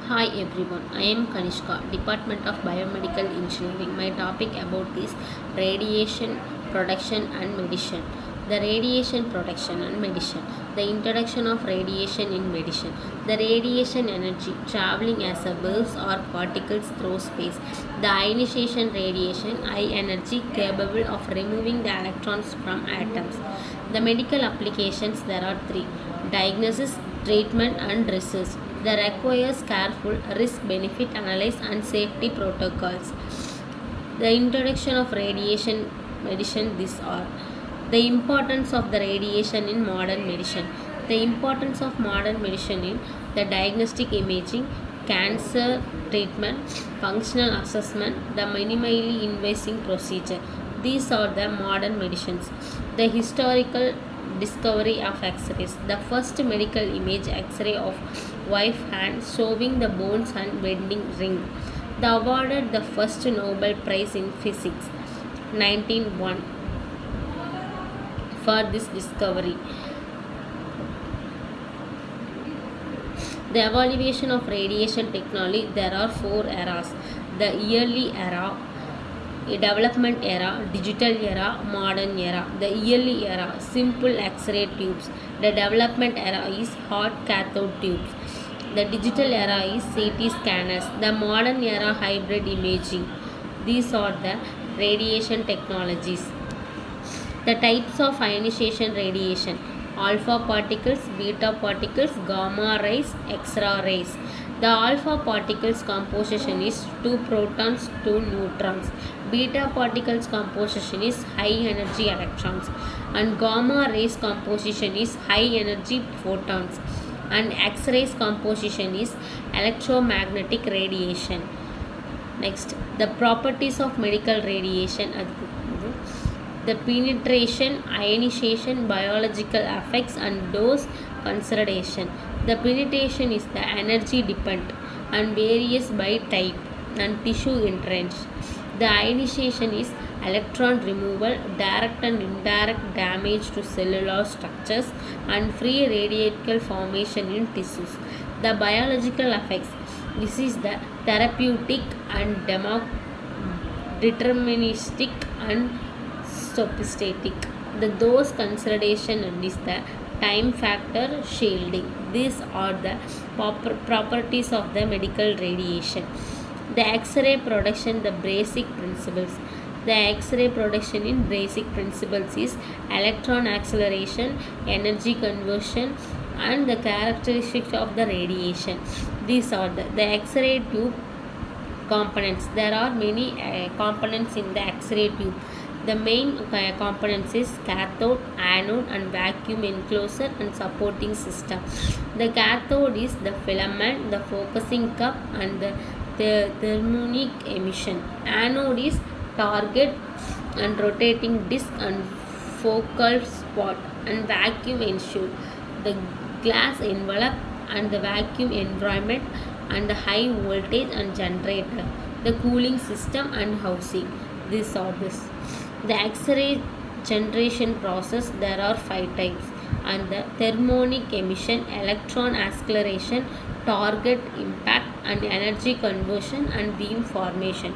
Hi everyone, I am Kanishka, Department of Biomedical Engineering. My topic about is radiation production and medicine. The radiation production and medicine. The introduction of radiation in medicine. The radiation energy traveling as a waves or particles through space. The ionization radiation, high energy capable of removing the electrons from atoms. The medical applications, there are three: diagnosis, treatment and research. That requires careful risk-benefit analysis and safety protocols. The introduction of radiation medicine, these are the importance of the radiation in modern medicine. The importance of modern medicine in the diagnostic imaging, cancer treatment, functional assessment, the minimally invasive procedure. These are the modern medicines. The historical discovery of X-rays. The first medical image X-ray of wife hand showing the bones and wedding ring. The awarded the first Nobel Prize in Physics 1901 for this discovery. The evaluation of radiation technology, there are four eras: the early era, development era, digital era, modern era. The early era, simple X-ray tubes. The development era is hot cathode tubes. The digital era is CT scanners. The modern era, hybrid imaging. These are the radiation technologies. The types of ionization radiation: alpha particles, beta particles, gamma rays, X-ray rays. The alpha particles composition is 2 protons, 2 neutrons. Beta particles composition is high energy electrons, and gamma rays composition is high energy photons, and X-rays composition is electromagnetic radiation. Next, the properties of medical radiation. The penetration, ionization, biological effects and dose consideration. The penetration is the energy dependent and varies by type and tissue entrance. The ionization is electron removal, direct and indirect damage to cellular structures and free radical formation in tissues. The biological effects, this is the therapeutic and deterministic and sophisticated. The dose consideration and is the time factor shielding. These are the properties of the medical radiation. The X-ray production, the basic principles. The X-ray production in basic principles is electron acceleration, energy conversion, and the characteristics of the radiation. These are the X-ray tube components. There are many components in the X-ray tube. The main components is cathode, anode and vacuum enclosure and supporting system. The cathode is the filament, the focusing cup and the thermonic emission. Anode is target and rotating disc and focal spot, and vacuum ensure the glass envelope and the vacuum environment and the high voltage and generator, the cooling system and housing. These are this. The X-ray generation process, there are 5 types, and the thermonic emission, electron acceleration, target impact and energy conversion and beam formation.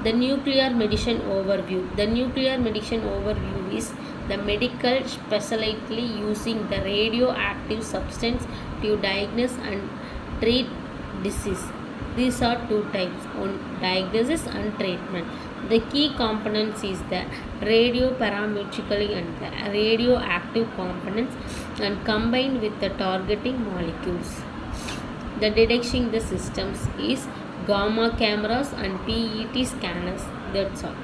The nuclear medicine overview. The nuclear medicine overview is the medical specialty using the radioactive substance to diagnose and treat disease. These are 2 types, one diagnosis and treatment. The key components is the radioparametrically and the radioactive components and combined with the targeting molecules. The detecting the systems is gamma cameras and PET scanners. That's all.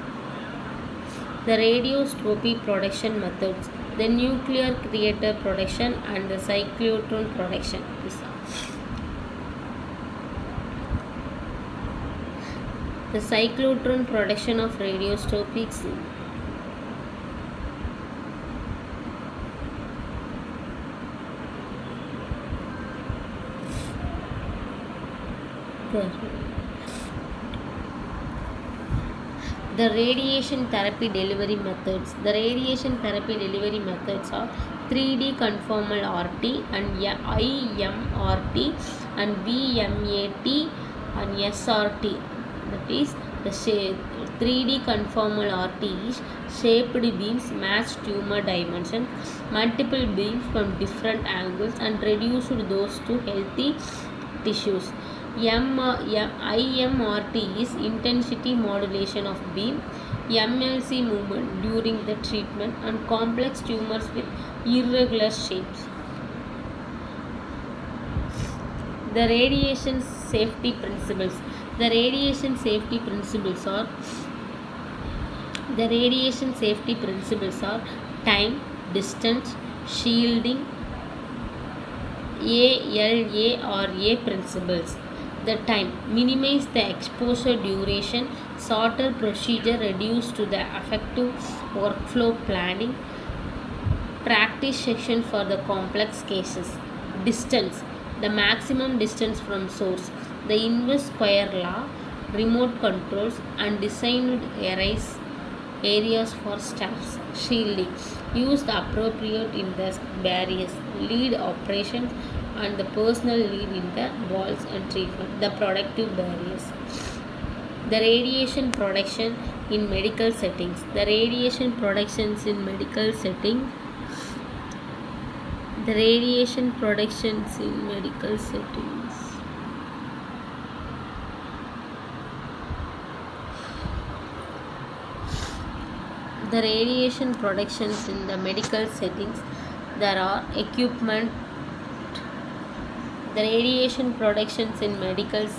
The radioscopy production methods, the nuclear reactor production and the cyclotron production. The cyclotron production of radioscopic the radiation therapy delivery methods. The radiation therapy delivery methods are 3D conformal RT and IMRT and VMAT and SRT, that is the 3D conformal RT is shaped beams match tumor dimensions, multiple beams from different angles and reduced those to healthy tissues. IMRT is intensity modulation of beam, MLC movement during the treatment and complex tumors with irregular shapes. The radiation safety principles. The radiation safety principles are time, distance, shielding, ALARA principles. The time, minimize the exposure duration, shorter procedure reduced to the effective workflow planning, practice section for the complex cases. Distance, the maximum distance from source, the inverse square law, remote controls and designed areas for staffs. Shielding, use the appropriate index barriers, lead operations and the personal lead in the walls and treatment. The protective barriers. The radiation protection in medical settings. The radiation protections in medical settings. The radiation protections in medical settings. The radiation protections in the medical settings. There are equipment. The radiation protections in medicals.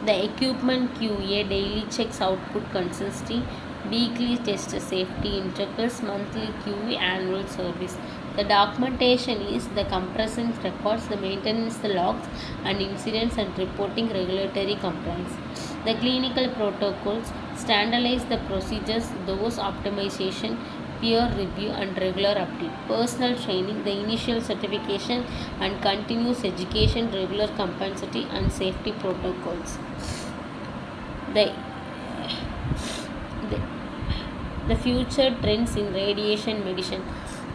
The equipment QA daily checks output consistency, weekly test safety intervals, monthly QA, annual service. The documentation is the compression records, the maintenance logs and incidents and reporting regulatory compliance. The clinical protocols standardize the procedures, dose optimization, peer review and regular update. Personal training, the initial certification and continuous education, regular compensatory and safety protocols. The future trends in radiation medicine.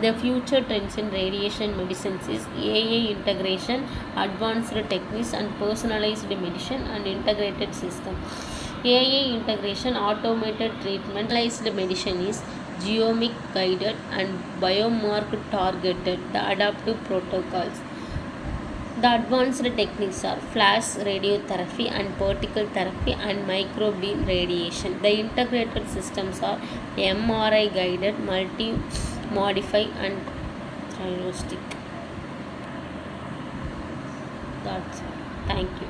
The future trends in radiation medicine is AI integration, advanced techniques and personalized medicine and integrated system. AI integration, automated treatment, personalized medicine is genomic guided and biomarker targeted, the adaptive protocols. The advanced techniques are flash radiotherapy and particle therapy and microbeam radiation. The integrated systems are MRI guided, multi-modify and diagnostic. That's it. Thank you.